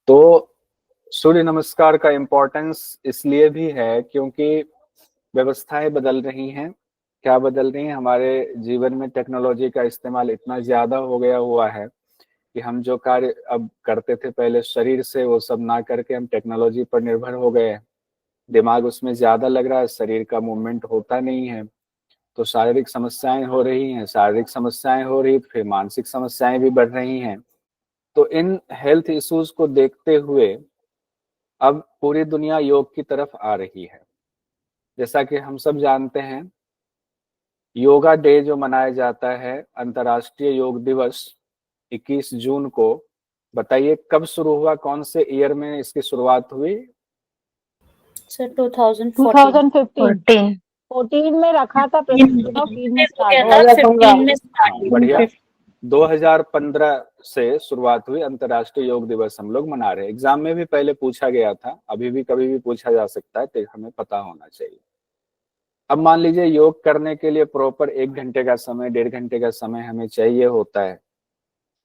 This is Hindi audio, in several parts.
तो सूर्य नमस्कार का इम्पोर्टेंस इसलिए भी है क्योंकि व्यवस्थाएं बदल रही हैं। क्या बदल रही हैं? हमारे जीवन में टेक्नोलॉजी का इस्तेमाल इतना ज्यादा हो गया हुआ है कि हम जो कार्य अब करते थे पहले शरीर से, वो सब ना करके हम टेक्नोलॉजी पर निर्भर हो गए हैं। दिमाग उसमें ज्यादा लग रहा है, शरीर का मूवमेंट होता नहीं है। तो शारीरिक समस्याएं हो रही हैं, शारीरिक समस्याएं हो रही, फिर मानसिक समस्याएं भी बढ़ रही हैं। तो इन हेल्थ इश्यूज को देखते हुए अब पूरी दुनिया योग की तरफ आ रही है। जैसा कि हम सब जानते हैं, योगा डे जो मनाया जाता है, अंतर्राष्ट्रीय योग दिवस 21 जून को, बताइए कब शुरू हुआ, कौन से ईयर में इसकी शुरुआत हुई? सर 2014। 2015 14 में रखा था प्रेसिडेंट, 15 में स्टार्ट हुआ। 2015 में हाँ, बढ़िया। 2015 से शुरुआत हुई, अंतर्राष्ट्रीय योग दिवस हम लोग मना रहे हैं। एग्जाम में भी पहले पूछा गया था, अभी भी कभी भी पूछा जा सकता है, तो हमें पता होना चाहिए। अब मान लीजिए योग करने के लिए प्रॉपर 1 घंटे का समय, 1.5 घंटे का समय हमें चाहिए होता है।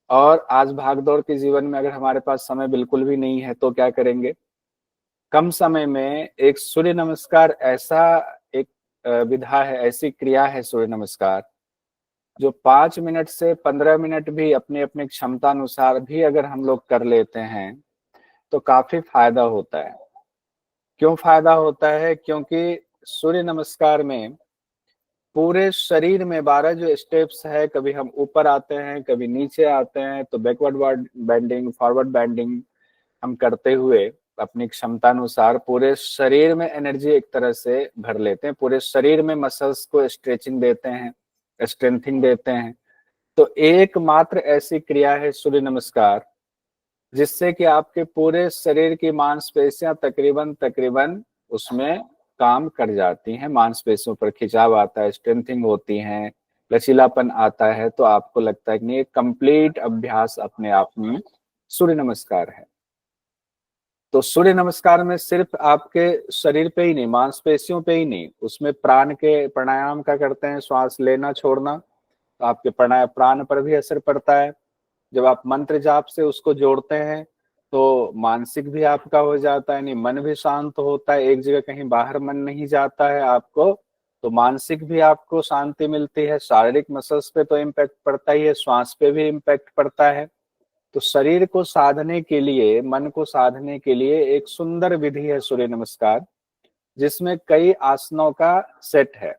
और आज भागदौड़ के जीवन में अगर हमारे पास समय बिल्कुल भी नहीं है तो क्या करेंगे? कम समय में एक सूर्य नमस्कार ऐसा एक विधा है, ऐसी क्रिया है सूर्य नमस्कार, जो 5 मिनट से 15 मिनट भी अपने अपने क्षमता अनुसार भी अगर हम लोग कर लेते हैं तो काफी फायदा होता है। क्यों फायदा होता है? क्योंकि सूर्य नमस्कार में पूरे शरीर में 12 जो स्टेप्स है, कभी हम ऊपर आते हैं, कभी नीचे आते हैं, तो बैकवर्ड बेंडिंग, फॉरवर्ड बेंडिंग हम करते हुए अपनी क्षमता अनुसार पूरे शरीर में एनर्जी एक तरह से भर लेते हैं, पूरे शरीर में मसल्स को स्ट्रेचिंग देते हैं, स्ट्रेंथिंग देते हैं। तो एकमात्र ऐसी क्रिया है सूर्य नमस्कार जिससे कि आपके पूरे शरीर की मांसपेशियां तकरीबन तकरीबन उसमें काम कर जाती हैं। मांसपेशियों पर खिंचाव आता है, स्ट्रेंथिंग होती है, लचीलापन आता है। तो आपको लगता है कि ये कंप्लीट अभ्यास अपने आप में सूर्य नमस्कार है। तो सूर्य नमस्कार में सिर्फ आपके शरीर पे ही नहीं, मांसपेशियों पे ही नहीं, उसमें प्राण के प्राणायाम का करते हैं, श्वास लेना छोड़ना, तो आपके प्राण पर भी असर पड़ता है। जब आप मंत्र जाप से उसको जोड़ते हैं तो मानसिक भी आपका हो जाता है, नहीं मन भी शांत होता है, एक जगह कहीं बाहर मन नहीं जाता है आपको, तो मानसिक भी आपको शांति मिलती है। शारीरिक मसल्स पे तो इम्पैक्ट पड़ता ही है, श्वास पे भी इम्पैक्ट पड़ता है। तो शरीर को साधने के लिए, मन को साधने के लिए एक सुंदर विधि है सूर्य नमस्कार, जिसमें कई आसनों का सेट है।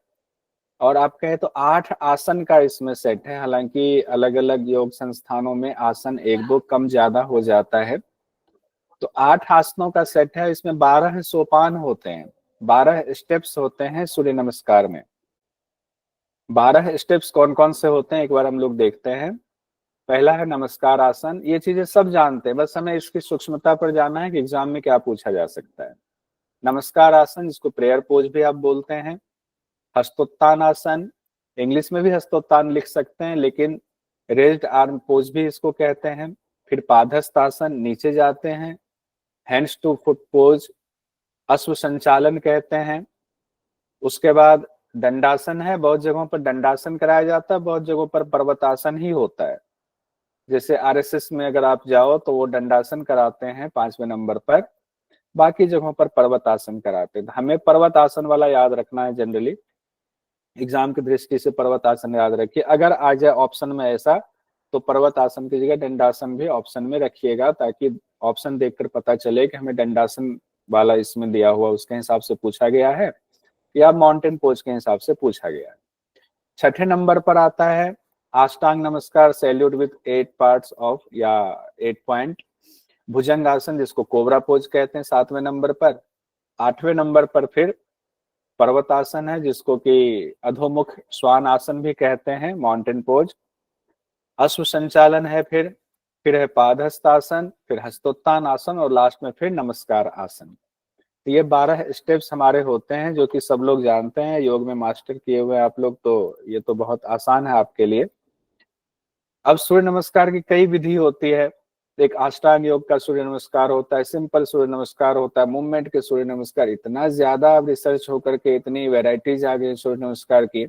और आप कहें तो 8 आसन का इसमें सेट है। हालांकि अलग अलग योग संस्थानों में आसन एक दो कम ज्यादा हो जाता है। तो 8 आसनों का सेट है, इसमें 12 सोपान होते हैं, 12 स्टेप्स होते हैं सूर्य नमस्कार में। 12 स्टेप्स कौन कौन से होते हैं एक बार हम लोग देखते हैं। पहला है नमस्कार आसन। ये चीजें सब जानते हैं, बस हमें इसकी सूक्ष्मता पर जाना है कि एग्जाम में क्या पूछा जा सकता है। नमस्कार आसन, जिसको प्रेयर पोज भी आप बोलते हैं। हस्तोत्तान आसन, इंग्लिश में भी हस्तोत्तान लिख सकते हैं, लेकिन रेज्ड आर्म पोज भी इसको कहते हैं। फिर पादहस्त आसन, नीचे जाते हैं। हैंड्स टू फुट पोज, अश्व संचालन कहते हैं। उसके बाद दंडासन है, बहुत जगहों पर दंडासन कराया जाता है, बहुत जगहों पर पर्वतासन ही होता है। जैसे आरएसएस में अगर आप जाओ तो वो दंडासन कराते हैं 5वें नंबर पर, बाकी जगहों पर पर्वत आसन कराते हैं। हमें पर्वत आसन वाला याद रखना है, जनरली एग्जाम की दृष्टि से पर्वत आसन याद रखिए। अगर आ जाए ऑप्शन में ऐसा तो पर्वत आसन की जगह दंडासन भी ऑप्शन में रखिएगा, ताकि ऑप्शन देखकर पता चले कि हमें दंडासन वाला इसमें दिया हुआ उसके हिसाब से पूछा गया है या माउंटेन पोज के हिसाब से पूछा गया है। छठे नंबर पर आता है अष्टांग नमस्कार, सैल्यूट विथ 8 पार्ट्स ऑफ या 8 पॉइंट। भुजंग आसन, जिसको कोबरा पोज कहते हैं, 7वें नंबर पर। 8वें नंबर पर फिर पर्वत आसन है, जिसको कि अधोमुख श्वान आसन भी कहते हैं, माउंटेन पोज। अश्व संचालन है, फिर है पादहस्त आसन, फिर हस्तोत्तान आसन, और लास्ट में फिर नमस्कार आसन। तो ये 12 स्टेप्स हमारे होते हैं, जो कि सब लोग जानते हैं, योग में मास्टर किए हुए आप लोग, तो ये तो बहुत आसान है आपके लिए। अब सूर्य नमस्कार की कई विधि होती है। एक अष्टांग योग का सूर्य नमस्कार होता है, सिंपल सूर्य नमस्कार होता है, मूवमेंट के सूर्य नमस्कार। इतना ज्यादा अब रिसर्च होकर के इतनी वेराइटीज आ गई सूर्य नमस्कार की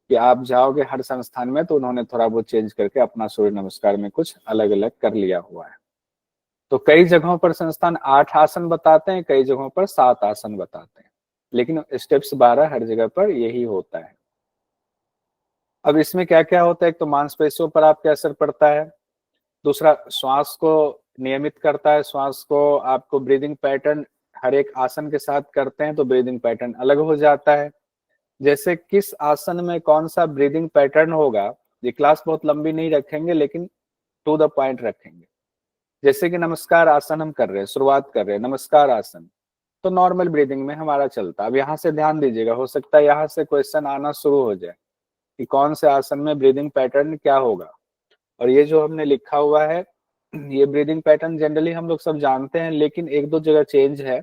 कि आप जाओगे हर संस्थान में तो उन्होंने थोड़ा बहुत चेंज करके अपना सूर्य नमस्कार में कुछ अलग अलग कर लिया हुआ है। तो कई जगहों पर संस्थान 8 आसन बताते हैं, कई जगहों पर 7 आसन बताते हैं, लेकिन स्टेप्स 12 हर जगह पर यही होता है। अब इसमें क्या क्या होता है, एक तो मांसपेशियों पर आपके असर पड़ता है, दूसरा श्वास को नियमित करता है, श्वास को आपको ब्रीदिंग पैटर्न हर एक आसन के साथ करते हैं तो ब्रीदिंग पैटर्न अलग हो जाता है। जैसे किस आसन में कौन सा ब्रीदिंग पैटर्न होगा, ये क्लास बहुत लंबी नहीं रखेंगे लेकिन टू द पॉइंट रखेंगे। जैसे कि नमस्कार आसन हम कर रहे हैं, शुरुआत कर रहे हैं नमस्कार आसन, तो नॉर्मल ब्रीदिंग में हमारा चलता है। अब यहाँ से ध्यान दीजिएगा, हो सकता है यहाँ से क्वेश्चन आना शुरू हो जाए कि कौन से आसन में ब्रीदिंग पैटर्न क्या होगा। और ये जो हमने लिखा हुआ है, ये ब्रीदिंग पैटर्न जनरली हम लोग सब जानते हैं, लेकिन एक दो जगह चेंज है।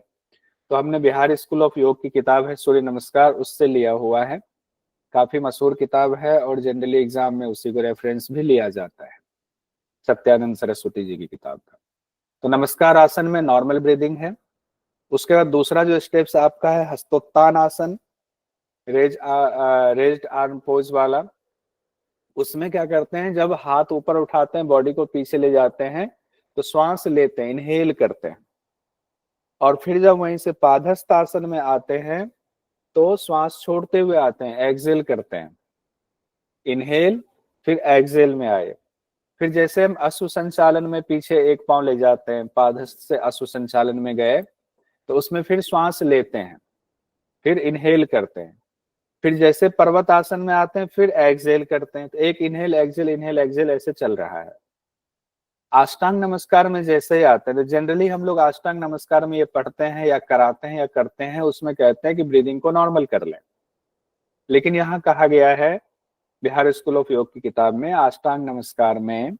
तो हमने बिहार स्कूल ऑफ योग की किताब है सूर्य नमस्कार, उससे लिया हुआ है, काफी मशहूर किताब है और जनरली एग्जाम में उसी को रेफरेंस भी लिया जाता है, सत्यानंद सरस्वती जी की किताब का। तो नमस्कार आसन में नॉर्मल ब्रीदिंग है। उसके बाद दूसरा जो स्टेप्स आपका है हस्तोत्तान आसन, रेज्ड आर्म पोज वाला। उसमें क्या करते हैं, जब हाथ ऊपर उठाते हैं, बॉडी को पीछे ले जाते हैं, तो श्वास लेते हैं, इनहेल करते हैं, और फिर जब वहीं से पादहस्त आसन में आते हैं तो श्वास छोड़ते हुए आते हैं, एक्सेल करते हैं, इनहेल फिर एक्सेल में आए। फिर जैसे हम अश्व संचालन में पीछे एक पांव ले जाते हैं, पादहस्त से अश्व संचालन में गए, तो उसमें फिर श्वास लेते हैं, फिर इनहेल करते हैं, फिर जैसे पर्वत आसन में आते हैं फिर एक्सेल करते हैं। तो एक इनहेल एक्सेल ऐसे चल रहा है। अष्टांग नमस्कार में जैसे ही आते हैं, तो जनरली हम लोग अष्टांग नमस्कार में ये पढ़ते हैं या कराते हैं या करते हैं, उसमें कहते हैं कि ब्रीदिंग को नॉर्मल कर लें। लेकिन यहाँ कहा गया है बिहार स्कूल ऑफ योग की किताब में, अष्टांग नमस्कार में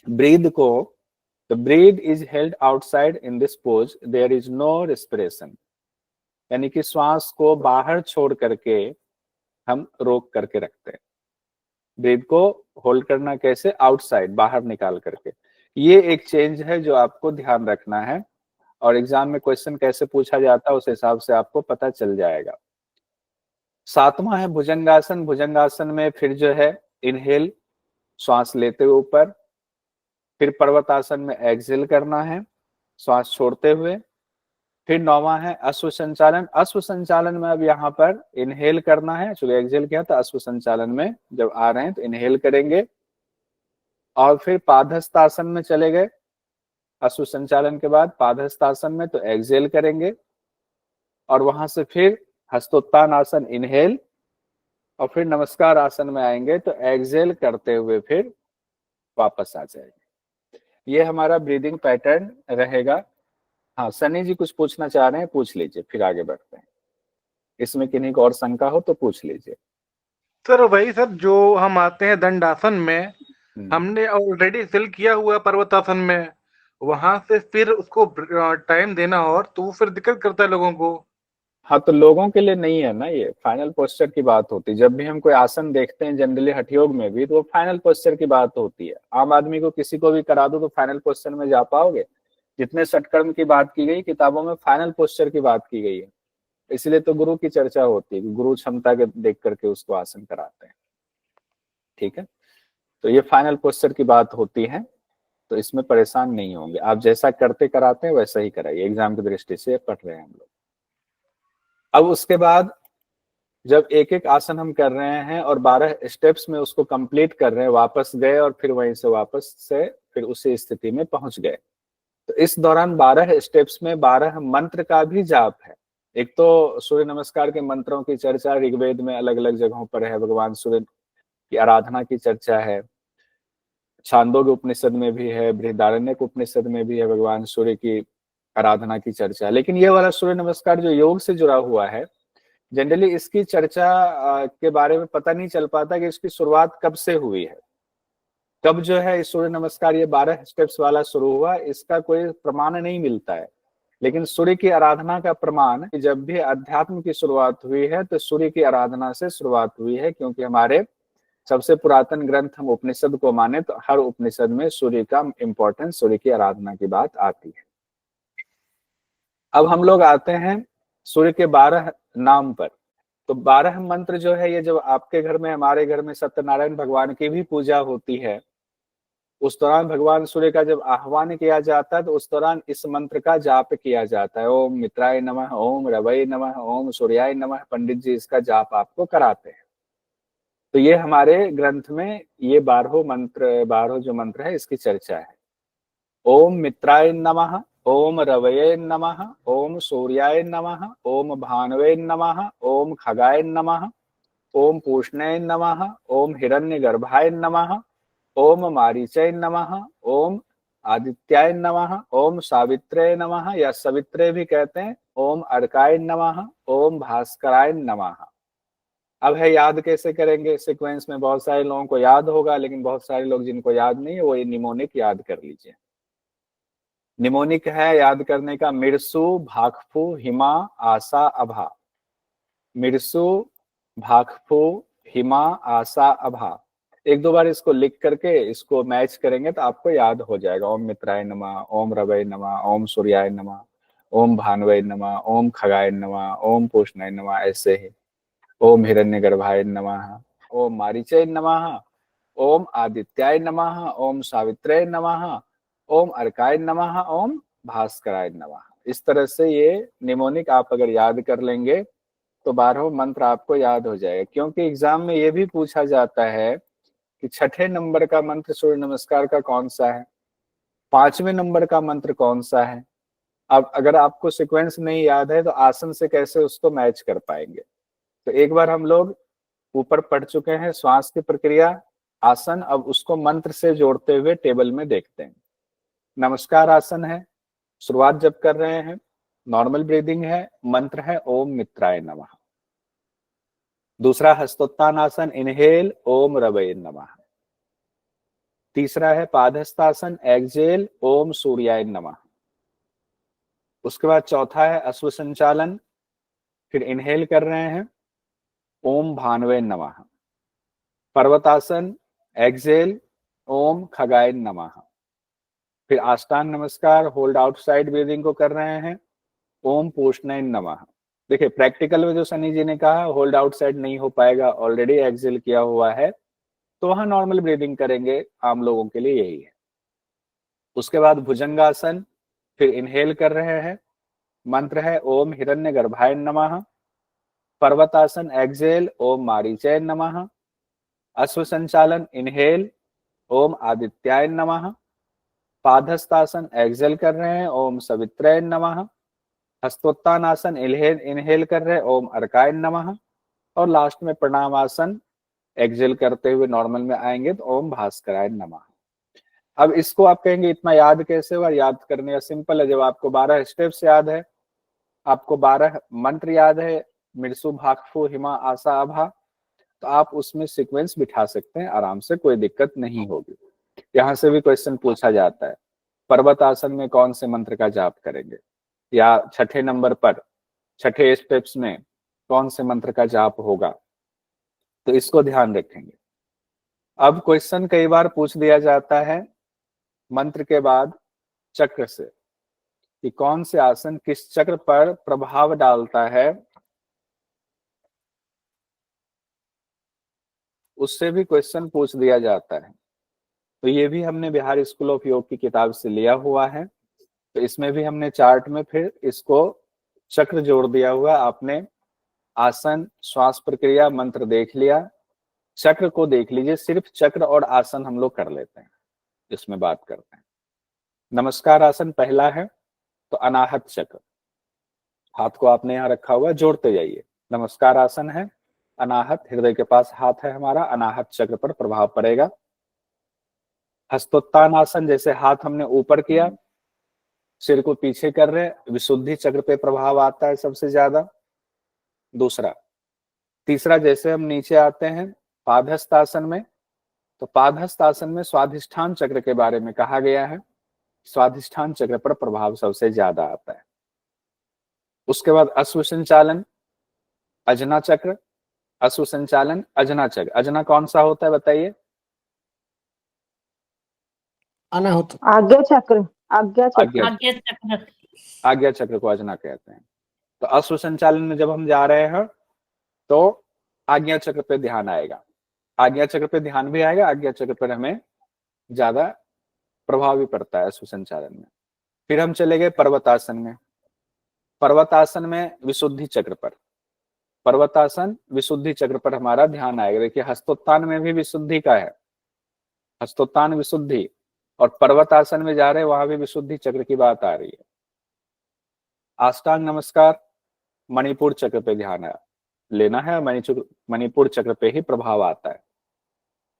ब्रीद को, the breath is held outside in this pose, there is no respiration, यानी कि श्वास को बाहर छोड़ करके हम रोक करके रखते हैं। ब्रीथ को होल्ड करना कैसे, आउटसाइड, बाहर निकाल करके। ये एक चेंज है जो आपको ध्यान रखना है, और एग्जाम में क्वेश्चन कैसे पूछा जाता है उस हिसाब से आपको पता चल जाएगा। 7वां है भुजंगासन। भुजंगासन में फिर जो है इनहेल, श्वास लेते हुए ऊपर, फिर पर्वतासन में एक्सेल करना है श्वास छोड़ते हुए। फिर 9वां है अश्व संचालन। अश्व संचालन में अब यहाँ पर इनहेल करना है, चूंकि एक्सेल किया था, अश्व संचालन में जब आ रहे हैं तो इनहेल करेंगे, और फिर पादहस्तासन में चले गए। अश्व संचालन के बाद पादहस्तासन में तो एक्सेल करेंगे, और वहां से फिर हस्तोत्तान आसन इनहेल, और फिर नमस्कार आसन में आएंगे तो एक्सेल करते हुए फिर वापस आ जाएंगे। ये हमारा ब्रीदिंग पैटर्न रहेगा। हाँ, सनी जी कुछ पूछना चाह रहे हैं, पूछ लीजिए, फिर आगे बढ़ते हैं। इसमें किन्हीं को और शंका हो तो पूछ लीजिए। सर वही सर, जो हम आते हैं दंडासन में, हमने ऑलरेडी फिल किया हुआ पर्वतासन में, वहां से फिर उसको टाइम देना, और तो वो फिर दिक्कत करता है लोगों को। हाँ, तो लोगों के लिए नहीं है ना, ये फाइनल पोस्चर की बात होती है। जब भी हम कोई आसन देखते हैं जनरली हठयोग में भी, तो वो फाइनल पोस्चर की बात होती है। आम आदमी को किसी को भी करा दो तो फाइनल पोस्चर में जा पाओगे? जितने षटकर्म की बात की गई किताबों में फाइनल पोस्चर की बात की गई है, इसलिए तो गुरु की चर्चा होती है, गुरु क्षमता के देख करके उसको आसन कराते हैं। ठीक है, तो ये फाइनल पोस्चर की बात होती है, तो इसमें परेशान नहीं होंगे। आप जैसा करते कराते हैं वैसा ही कराइए, एग्जाम की दृष्टि से पढ़ रहे हैं हम लोग। अब उसके बाद जब एक एक आसन हम कर रहे हैं और 12 स्टेप्स में उसको कंप्लीट कर रहे हैं, वापस गए और फिर वहीं से वापस से फिर उसी स्थिति में पहुंच गए, तो इस दौरान 12 स्टेप्स में 12 मंत्र का भी जाप है। एक तो सूर्य नमस्कार के मंत्रों की चर्चा ऋग्वेद में अलग अलग जगहों पर है, भगवान सूर्य की आराधना की चर्चा है, छांदोग्य उपनिषद में भी है, बृहदारण्यक उपनिषद में भी है भगवान सूर्य की आराधना की चर्चा। लेकिन ये वाला सूर्य नमस्कार जो योग से जुड़ा हुआ है, जनरली इसकी चर्चा के बारे में पता नहीं चल पाता कि इसकी शुरुआत कब से हुई है, कब जो है इस सूर्य नमस्कार ये 12 स्टेप्स वाला शुरू हुआ, इसका कोई प्रमाण नहीं मिलता है। लेकिन सूर्य की आराधना का प्रमाण, जब भी अध्यात्म की शुरुआत हुई है तो सूर्य की आराधना से शुरुआत हुई है, क्योंकि हमारे सबसे पुरातन ग्रंथ हम उपनिषद को माने तो हर उपनिषद में सूर्य का इंपॉर्टेंस, सूर्य की आराधना की बात आती है। अब हम लोग आते हैं सूर्य के 12 नाम पर। तो 12 मंत्र जो है, ये जब आपके घर में, हमारे घर में सत्यनारायण भगवान की भी पूजा होती है, उस दौरान भगवान सूर्य का जब आह्वान किया जाता है तो उस दौरान इस मंत्र का जाप किया जाता है। ओम मित्राय नमः, ओम रवये नमः, ओम सूर्याय नमः। पंडित जी इसका जाप आपको कराते हैं। तो ये हमारे ग्रंथ में ये 12 जो मंत्र है इसकी चर्चा है। ओम मित्राय नमः, ओम रवये नमः, ओम सूर्याय नमः, ओम भानवे नमः, ओम खगाय नमः, ओम पूष्णाय नमः, ओम हिरण्यगर्भाय नमः, ओम मारीचाय नमः, ओम आदित्याय नमः, ओम सावित्रे नमः या सवित्रे भी कहते हैं, ओम अर्काय नमः, ओम भास्कराय नमः। अब है याद कैसे करेंगे, सीक्वेंस में बहुत सारे लोगों को याद होगा, लेकिन बहुत सारे लोग जिनको याद नहीं है वो ये निमोनिक याद कर लीजिए। निमोनिक है याद करने का, मिर्सु भाखफू हिमा आशा अभा। मिर्सु भाखफू हिमा आशा अभा। एक दो बार इसको लिख करके इसको मैच करेंगे तो आपको याद हो जाएगा। ओम मित्राय नमः, ओम रवये नमः, ओम सूर्याय नमः, ओम भानवे नमः, ओम खगाय नमः, ओम पूष्णाय नमः, ऐसे ही ओम हिरण्यगर्भाय नमः, ओम मारीचाय नमः, ओम आदित्याय नमः, ओम सावित्रे नमः, ओम अर्काय नमः, ओम भास्कराय नमः। इस तरह से ये निमोनिक आप अगर याद कर लेंगे तो 12 मंत्र आपको याद हो जाएगा। क्योंकि एग्जाम में ये भी पूछा जाता है कि छठे नंबर का मंत्र सूर्य नमस्कार का कौन सा है, 5वें नंबर का मंत्र कौन सा है। अब अगर आपको सीक्वेंस नहीं याद है तो आसन से कैसे उसको मैच कर पाएंगे। तो एक बार हम लोग ऊपर पढ़ चुके हैं श्वास की प्रक्रिया, आसन, अब उसको मंत्र से जोड़ते हुए टेबल में देखते हैं। नमस्कार आसन है, शुरुआत जब कर रहे हैं, नॉर्मल ब्रीदिंग है, मंत्र है ओम मित्राय नमः। दूसरा हस्तोत्तान आसन, इनहेल ओम रवये नमः। तीसरा है पादहस्तासन, एक्सहेल ओम सूर्याय नमः। उसके बाद चौथा है अश्व संचालन, फिर इनहेल कर रहे हैं ओम भानवे नमः। पर्वतासन, एक्सहेल ओम खगाय नमः। फिर आष्टांग नमस्कार, होल्ड आउटसाइड ब्रीदिंग को कर रहे हैं ओम पूष्णाय नमः। देखिए प्रैक्टिकल में जो सनी जी ने कहा होल्ड आउटसाइड नहीं हो पाएगा, ऑलरेडी एक्सहेल किया हुआ है, तो वहां नॉर्मल ब्रीदिंग करेंगे, आम लोगों के लिए यही है। उसके बाद भुजंगासन, फिर इनहेल कर रहे हैं, मंत्र है ओम हिरण्यगर्भाय नमः। पर्वतासन, एक्सहेल ओम मारीचाय नमः। अश्व संचालन, इनहेल ओम आदित्याय नमः। पादहस्तासन, एक्सहेल कर रहे हैं ओम सवित्राय नमः। हस्तोत्तान आसन, इनहेल कर रहे हैं ओम अर्काय नमः। और लास्ट में प्रणाम आसन, एक्सहेल करते हुए नॉर्मल में आएंगे तो ओम भास्कराय नमः। अब इसको आप कहेंगे इतना याद कैसे हुआ, याद करने का सिंपल है। जब आपको 12 स्टेप्स याद है, आपको 12 मंत्र याद है, मिर्सु भाखफू हिमा आशा अभा, तो आप उसमें सीक्वेंस बिठा सकते हैं आराम से, कोई दिक्कत नहीं होगी। यहाँ से भी क्वेश्चन पूछा जाता है, पर्वत आसन में कौन से मंत्र का जाप करेंगे, या छठे नंबर पर छठे स्टेप्स में कौन से मंत्र का जाप होगा, तो इसको ध्यान रखेंगे। अब क्वेश्चन कई बार पूछ दिया जाता है मंत्र के बाद चक्र से, कि कौन से आसन किस चक्र पर प्रभाव डालता है, उससे भी क्वेश्चन पूछ दिया जाता है। तो ये भी हमने बिहार स्कूल ऑफ योग की किताब से लिया हुआ है। तो इसमें भी हमने चार्ट में फिर इसको चक्र जोड़ दिया हुआ। आपने आसन, श्वास प्रक्रिया, मंत्र देख लिया, चक्र को देख लीजिए। सिर्फ चक्र और आसन हम लोग कर लेते हैं, इसमें बात करते हैं। नमस्कार आसन पहला है, तो अनाहत चक्र, हाथ को आपने यहाँ रखा हुआ, जोड़ते जाइए। नमस्कार आसन है, अनाहत, हृदय के पास हाथ है हमारा, अनाहत चक्र पर प्रभाव पड़ेगा। हस्तोत्तान आसन, जैसे हाथ हमने ऊपर किया, सिर को पीछे कर रहे, विशुद्धि चक्र पे प्रभाव आता है सबसे ज्यादा। दूसरा, तीसरा, जैसे हम नीचे आते हैं पादहस्त आसन में, तो पादहस्त आसन में स्वाधिष्ठान चक्र के बारे में कहा गया है, स्वाधिष्ठान चक्र पर प्रभाव सबसे ज्यादा आता है। उसके बाद अश्व संचालन, अजना चक्र, अश्व संचालन, अजना चक्र। अजना कौन सा होता है बताइए? अनाहुत, आज्ञा चक्र, आज्ञा चक्र, आज्ञा चक्र। आज्ञा चक्र को अजना कहते हैं। तो अश्व संचालन में जब हम जा रहे हैं तो आज्ञा चक्र पे ध्यान आएगा, आज्ञा चक्र पे ध्यान भी आएगा, आज्ञा चक्र पर हमें ज्यादा प्रभाव भी पड़ता है अश्व संचालन में। फिर हम चले गए पर्वतासन में। पर्वतासन में विशुद्धि चक्र पर, पर्वतासन विशुद्धि चक्र पर हमारा ध्यान आएगा। देखिए हस्तोत्तान में भी विशुद्धि का है, हस्तोत्तान विशुद्धि, और पर्वतासन में जा रहे हैं वहां भी विशुद्धि चक्र की बात आ रही है। अष्टांग नमस्कार मणिपुर चक्र पे ध्यान लेना है, मणिपुर चक्र पे ही प्रभाव आता है।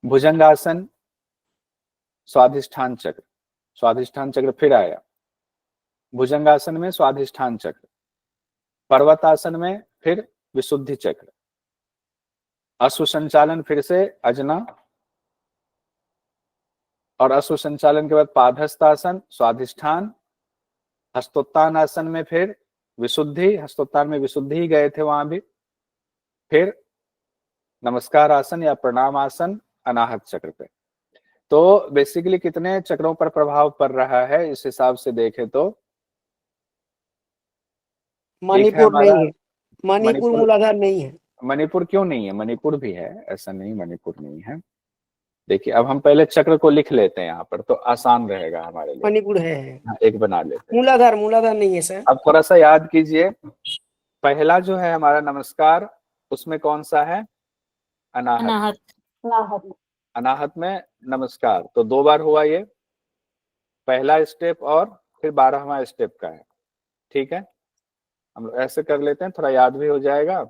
भुजंगासन स्वाधिष्ठान चक्र, स्वाधिष्ठान चक्र फिर आया। भुजंगासन में स्वाधिष्ठान चक्र, पर्वतासन में फिर विशुद्धि चक्र, अश्व संचालन फिर से अजना, और अश्व संचालन के बाद पादहस्तासन स्वाधिष्ठान, हस्तोत्तान आसन में फिर विशुद्धि, हस्तोत्तान में विशुद्धि ही गए थे वहां भी, फिर नमस्कार आसन या प्रणाम आसन अनाहत चक्र पे। तो बेसिकली कितने चक्रों पर प्रभाव पड़ रहा है इस हिसाब से देखें तो मणिपुर नहीं है, मणिपुर मूलाधार नहीं है। मणिपुर क्यों नहीं है? मणिपुर भी है, ऐसा नहीं मणिपुर नहीं है। देखिए अब हम पहले चक्र को लिख लेते हैं यहाँ पर तो आसान रहेगा हमारे लिए। मणिपुर है, एक बना लेते हैं। मूलाधार मूलाधार नहीं है सर। अब थोड़ा सा याद कीजिए, पहला जो है हमारा नमस्कार, उसमें कौन सा है? अनाहत। अनाहत में नमस्कार, तो 2 बार हुआ ये, पहला स्टेप और फिर 12वां स्टेप का है। ठीक है, हम लोग ऐसे कर लेते हैं, थोड़ा याद भी हो जाएगा,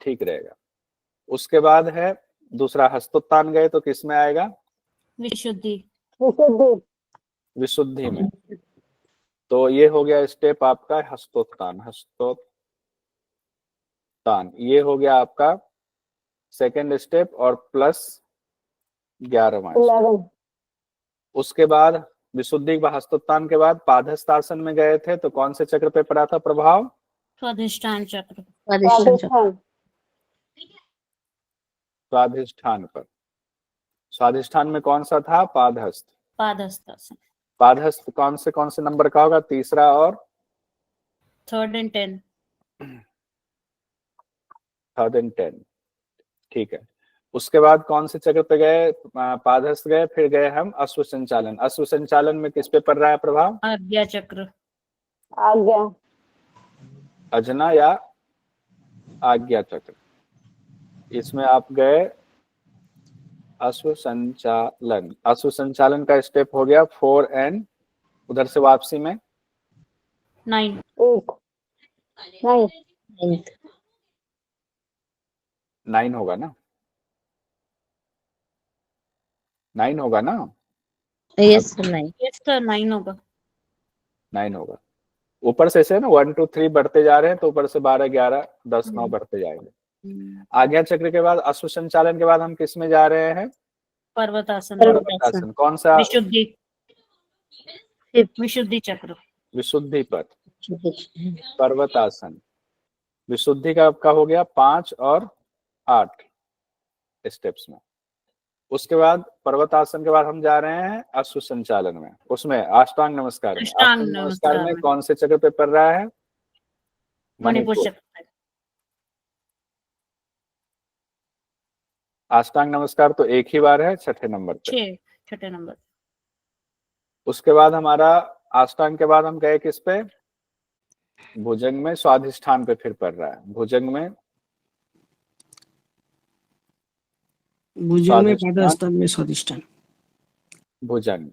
ठीक रहेगा। उसके बाद है दूसरा हस्तोत्तान गए तो किस में आएगा? विशुद्धि। विशुद्धि में। तो ये हो गया स्टेप आपका हस्तोत्तान, हस्तोत्तान ये हो गया आपका सेकंड स्टेप और प्लस 11वां। उसके बाद विशुद्धि व हस्तोत्तान के बाद पादहस्तासन में गए थे तो कौन से चक्र पे पड़ा था प्रभाव? स्वाधिष्ठान चक्र। स्वाधिष्ठान पर। स्वाधिष्ठान में कौन सा था? पादहस्त। पादहस्तासन। पादहस्त कौन से नंबर का होगा? तीसरा और 3rd and 10। 3rd and 10। ठीक है, उसके बाद कौन से चक्र पे गए? पादहस्त गए, फिर गए हम अश्व संचालन। अश्व संचालन में किस पे पड़ रहा है प्रभाव? आज्ञा चक्र। आज्ञा। अजना या आज्ञा चक्र, इसमें आप गए अश्व संचालन। अश्व संचालन का स्टेप हो गया 4 एंड उधर से वापसी में 9। 9 होगा ना? 9 होगा ना? Yes sir 9। यस सर 9 होगा। 9 होगा। ऊपर से ना 1 2 3 बढ़ते जा रहे हैं तो ऊपर से 12 11 10 9 बढ़ते जाएंगे। आज्ञा चक्र के बाद अश्व संचालन के बाद हम किस में जा रहे हैं? पर्वतासन। पर्वतासन। कौन सा? विशुद्धि। विशुद्धि चक्र। विशुद्धि पर पर्वतासन। विशुद्धि का आपका हो गया 5 और 8 स्टेप्स में। उसके बाद पर्वतासन के बाद हम जा रहे हैं अश्व संचालन में, उसमें अष्टांग नमस्कार में। अष्टांग नमस्कार में कौन से चक्र पे पड़ रहा है? मणिपुर चक्र। अष्टांग नमस्कार तो एक ही बार है, 6ठे नंबर पे। 6ठे नंबर। उसके बाद हमारा अष्टांग के बाद हम गए किस पे? भुजंग में स्वाधिष्ठान पे फिर पड़ रहा है। भुजंग में पादहस्तान में स्वाधिष्ठान। भुजंग,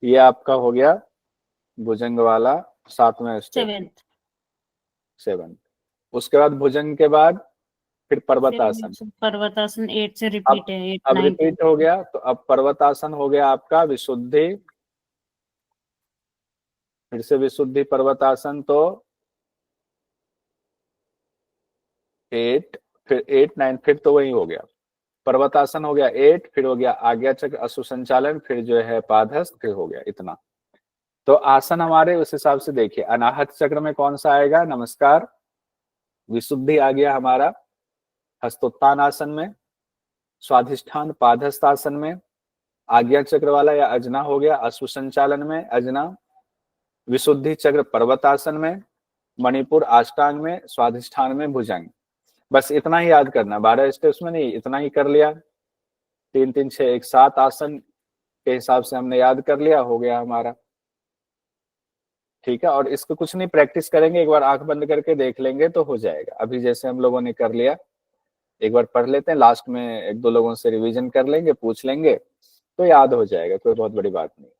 ये आपका हो गया भुजंग वाला 7वां स्टेप, 7। उसके बाद भुजंग के बाद फिर पर्वतासन। पर्वतासन 8 से रिपीट है। अब रिपीट हो गया तो अब पर्वतासन हो गया आपका विशुद्धि, फिर से विशुद्धि पर्वतासन तो 8, फिर 8 9 फिर तो वही हो गया। पर्वतासन हो गया 8, फिर हो गया आज्ञा चक्र अश्व संचालन, फिर जो है पादहस्त, फिर हो गया इतना। तो आसन हमारे उस हिसाब से देखिए, अनाहत चक्र में कौन सा आएगा? नमस्कार। विशुद्धि आ गया हमारा हस्तोत्तान आसन में, स्वाधिष्ठान पादहस्त आसन में, आज्ञा चक्र वाला या अजना हो गया अश्व संचालन में अजना, विशुद्धि चक्र पर्वतासन में, मणिपुर अष्टांग में, स्वाधिष्ठान में भुजंग। बस इतना ही याद करना, 12 स्टेप्स में नहीं, इतना ही कर लिया। 3 3 6 1 7 आसन के हिसाब से हमने याद कर लिया, हो गया हमारा। ठीक है, और इसको कुछ नहीं, प्रैक्टिस करेंगे, एक बार आंख बंद करके देख लेंगे तो हो जाएगा। अभी जैसे हम लोगों ने कर लिया, एक बार पढ़ लेते हैं, लास्ट में एक दो लोगों से रिवीजन कर लेंगे, पूछ लेंगे तो याद हो जाएगा, कोई बहुत बड़ी बात नहीं।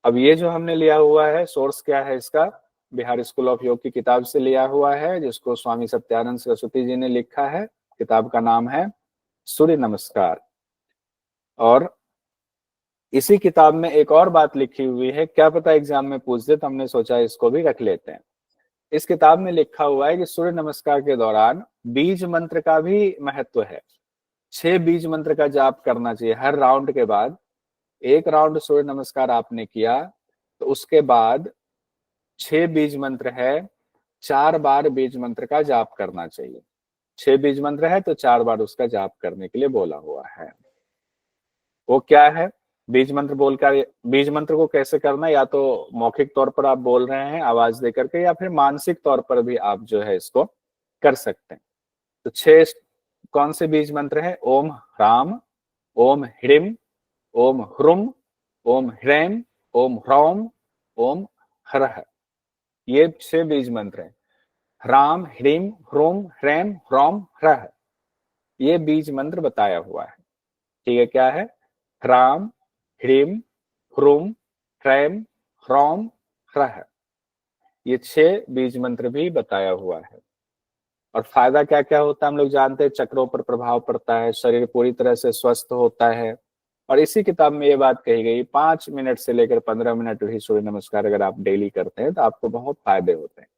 अब ये जो हमने लिया हुआ है, सोर्स क्या है इसका, बिहार स्कूल ऑफ योग की किताब से लिया हुआ है, जिसको स्वामी सत्यानंद सरस्वती जी ने लिखा है। किताब का नाम है सूर्य नमस्कार। और इसी किताब में एक और बात लिखी हुई है, क्या पता एग्जाम में पूछ दे, तो हमने सोचा इसको भी रख लेते हैं। इस किताब में लिखा हुआ है कि सूर्य नमस्कार के दौरान बीज मंत्र का भी महत्व है। 6 बीज मंत्र का जाप करना चाहिए हर राउंड के बाद। एक राउंड सूर्य नमस्कार आपने किया तो उसके बाद 6 बीज मंत्र है, 4 बार बीज मंत्र का जाप करना चाहिए। 6 बीज मंत्र है तो 4 बार उसका जाप करने के लिए बोला हुआ है। वो क्या है बीज मंत्र बोलकर? बीज मंत्र को कैसे करना, या तो मौखिक तौर पर आप बोल रहे हैं आवाज दे करके, या फिर मानसिक तौर पर भी आप जो है इसको कर सकते हैं। तो 6 कौन से बीज मंत्र है? ओम ह्राम, ओम ह्रीम, ओम ह्रुम, ओम ह्रैम, ओम ह्रौम, ओम हरह। ये 6 बीज मंत्र हैं। ह्राम, ह्रीम, ह्रूम, ह्रैम, ह्रौम, हरह, ये बीज मंत्र बताया हुआ है। ठीक है, क्या है? ह्राम, ह्रीम, ह्रूम, ह्रैम, ह्रौम, हरह, ये 6 बीज मंत्र भी बताया हुआ है। और फायदा क्या क्या होता है हम लोग जानते हैं, चक्रों पर प्रभाव पड़ता है, शरीर पूरी तरह से स्वस्थ होता है। और इसी किताब में ये बात कही गई, 5 मिनट से लेकर 15 मिनट भी सूर्य नमस्कार अगर आप डेली करते हैं तो आपको बहुत फायदे होते हैं।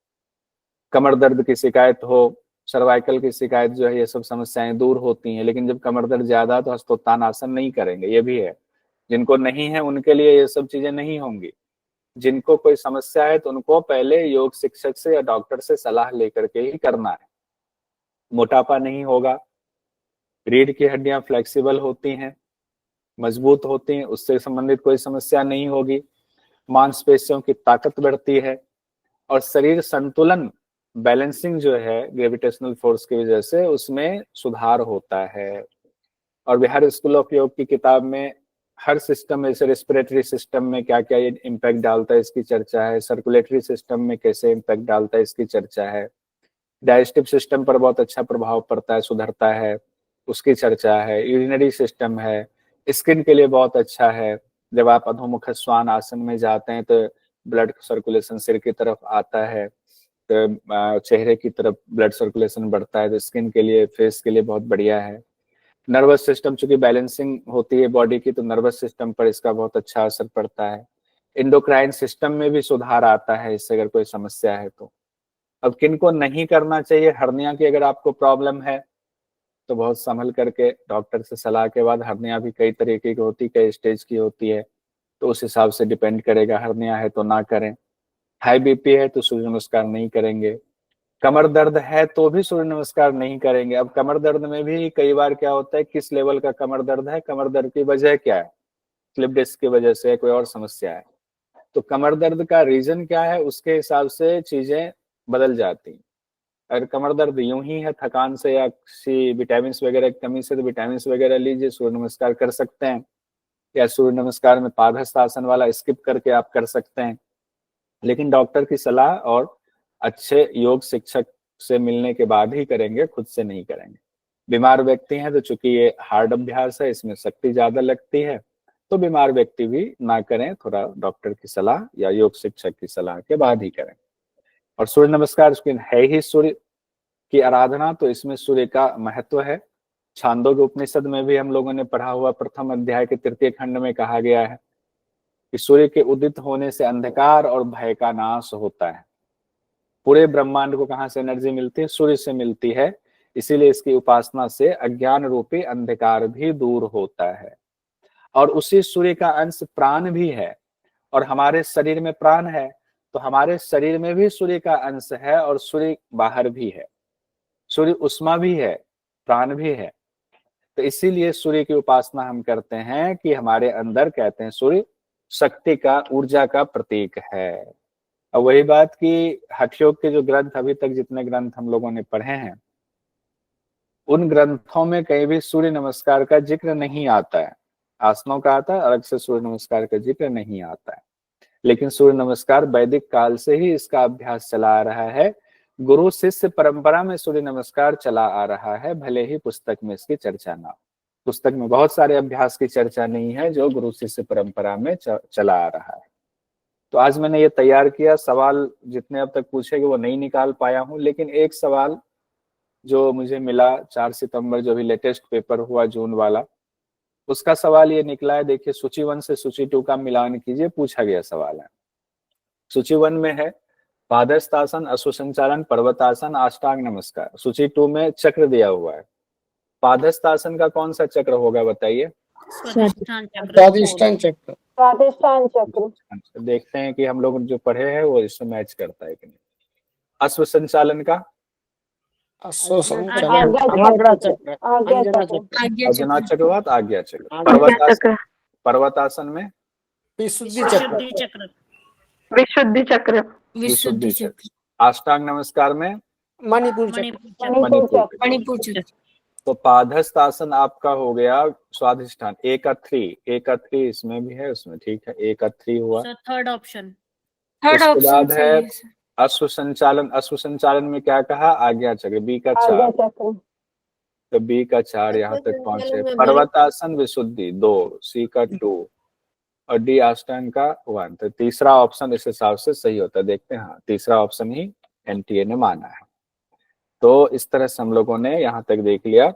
कमर दर्द की शिकायत हो, सर्वाइकल की शिकायत जो है, ये सब समस्याएं दूर होती हैं। लेकिन जब कमर दर्द ज्यादा तो हस्तोत्तान आसन नहीं करेंगे, ये भी है। जिनको नहीं है उनके लिए ये सब चीजें नहीं होंगी। जिनको कोई समस्या है तो उनको पहले योग शिक्षक से या डॉक्टर से सलाह लेकर के ही करना है। मोटापा नहीं होगा, रीढ़ की हड्डियां फ्लेक्सिबल होती हैं, मजबूत होती हैं, उससे संबंधित कोई समस्या नहीं होगी। मांसपेशियों की ताकत बढ़ती है और शरीर संतुलन, बैलेंसिंग जो है ग्रेविटेशनल फोर्स की वजह से, उसमें सुधार होता है। और बिहार स्कूल ऑफ योग की किताब में हर सिस्टम में, जैसे रेस्पिरेटरी सिस्टम में क्या क्या ये इम्पैक्ट डालता है इसकी चर्चा है, सर्कुलेटरी सिस्टम में कैसे इम्पैक्ट डालता है इसकी चर्चा है, डाइजेस्टिव सिस्टम पर बहुत अच्छा प्रभाव पड़ता है, सुधरता है, उसकी चर्चा है, यूरिनरी सिस्टम है, स्किन के लिए बहुत अच्छा है। जब आप अधोमुख श्वान आसन में जाते हैं तो ब्लड सर्कुलेशन सिर की तरफ आता है, तो चेहरे की तरफ ब्लड सर्कुलेशन बढ़ता है, तो स्किन के लिए, फेस के लिए बहुत बढ़िया है। नर्वस सिस्टम, चूंकि बैलेंसिंग होती है बॉडी की, तो नर्वस सिस्टम पर इसका बहुत अच्छा असर पड़ता है। इंडोक्राइन सिस्टम में भी सुधार आता है इससे, अगर कोई समस्या है तो। अब किनको नहीं करना चाहिए? हर्निया की अगर आपको प्रॉब्लम है तो बहुत संभल करके डॉक्टर से सलाह के बाद, हर्निया भी कई तरीके की होती, कई स्टेज की होती है, तो उस हिसाब से डिपेंड करेगा। हर्निया है तो ना करें। हाई बीपी है तो सूर्य नमस्कार नहीं करेंगे। कमर दर्द है तो भी सूर्य नमस्कार नहीं करेंगे। अब कमर दर्द में भी कई बार क्या होता है, किस लेवल का कमर दर्द है, कमर दर्द की वजह क्या है, स्लिप डिस्क की वजह से, कोई और समस्या है, तो कमर दर्द का रीजन क्या है, उसके हिसाब से चीजें बदल जाती। अगर कमर दर्द यूं ही है थकान से या किसी विटामिन वगैरह की कमी से, तो विटामिन वगैरह लीजिए, सूर्य नमस्कार कर सकते हैं। या सूर्य नमस्कार में पादहस्त आसन वाला स्किप करके आप कर सकते हैं। लेकिन डॉक्टर की सलाह और अच्छे योग शिक्षक से मिलने के बाद ही करेंगे, खुद से नहीं करेंगे। बीमार व्यक्ति हैं तो चूंकि ये हार्ड अभ्यास है, इसमें शक्ति ज्यादा लगती है, तो बीमार व्यक्ति भी ना करें, थोड़ा डॉक्टर की सलाह या योग शिक्षक की सलाह के बाद ही करें। और सूर्य नमस्कार है ही सूर्य की आराधना, तो इसमें सूर्य का महत्व है। छांदोग्य उपनिषद में भी हम लोगों ने पढ़ा हुआ, प्रथम अध्याय के 3 खंड में कहा गया है कि सूर्य के उदित होने से अंधकार और भय का नाश होता है। पूरे ब्रह्मांड को कहाँ से एनर्जी मिलती है? सूर्य से मिलती है। इसीलिए इसकी उपासना से अज्ञान रूपी अंधकार भी दूर होता है। और उसी सूर्य का अंश प्राण भी है, और हमारे शरीर में प्राण है, तो हमारे शरीर में भी सूर्य का अंश है, और सूर्य बाहर भी है, सूर्य उष्मा भी है, प्राण भी है। तो इसीलिए सूर्य की उपासना हम करते हैं कि हमारे अंदर, कहते हैं सूर्य शक्ति का, ऊर्जा का प्रतीक है। अब वही बात कि हठयोग के जो ग्रंथ, अभी तक जितने ग्रंथ हम लोगों ने पढ़े हैं, उन ग्रंथों में कहीं भी सूर्य नमस्कार का जिक्र नहीं आता है। आसनों का आता है, अलग से सूर्य नमस्कार का जिक्र नहीं आता है। लेकिन सूर्य नमस्कार वैदिक काल से ही इसका अभ्यास चला आ रहा है। गुरु शिष्य परंपरा में सूर्य नमस्कार चला आ रहा है, भले ही पुस्तक में इसकी चर्चा ना हो। पुस्तक में बहुत सारे अभ्यास की चर्चा नहीं है जो गुरु शिष्य परंपरा में चला आ रहा है। तो आज मैंने ये तैयार किया, सवाल जितने अब तक पूछे गए वो नहीं निकाल पाया हूं, लेकिन एक सवाल जो मुझे मिला 4 सितंबर जो भी लेटेस्ट पेपर हुआ जून वाला, उसका सवाल ये निकला है। देखिए, सूची 1 से सूची 2 का मिलान कीजिए, पूछा गया सवाल है। सूची 1 में है पादहस्तासन, अश्वसंचालन, पर्वतासन, अष्टांग नमस्कार। सूची 2 में चक्र दिया हुआ है। पादहस्तासन का कौन सा चक्र होगा बताइए? स्वादिष्ठान चक्र। स्वादिष्टान चक्र। स्वादिष्टान चक्र। देखते हैं कि हम लोग जो पढ़े हैं वो इससे मैच करता है कि नहीं। अश्वसंचालन का अश्वसंचालन, आज्ञा चक्र, अंजना चक्र, अजना चक्रवात, आज्ञा चक्र। आज्ञा चक्र, पर्वतासन में विशुद्धि चक्र, विशुद्धि चक्र। विशुद्धि चक्र, विशुद्धि चक्र। अष्टांग नमस्कार में मणिपुर चक्र, मणिपुर चक्र। मणिपुर चक्र। तो पादहस्तासन आपका हो गया स्वाधिष्ठान, ए का 3 इसमें भी है, उसमें ठीक है, ए का 3 हुआ। Sir third option. उसके बाद है अश्वसंचालन। अश्वसंचालन में क्या कहा? आज्ञा चक्र, बी का 4। आज्ञा चक्र। तो बी का 4 यहाँ तक पहुंचे। पर्वतासन विशुद्धि 2, सी का 2 और डी अष्टांग का 1। तो तीसरा ऑप्शन इस हिसाब से सही होता है। देखते हैं, हाँ तीसरा ऑप्शन ही एनटीए ने माना है। तो इस तरह से हम लोगों ने यहाँ तक देख लिया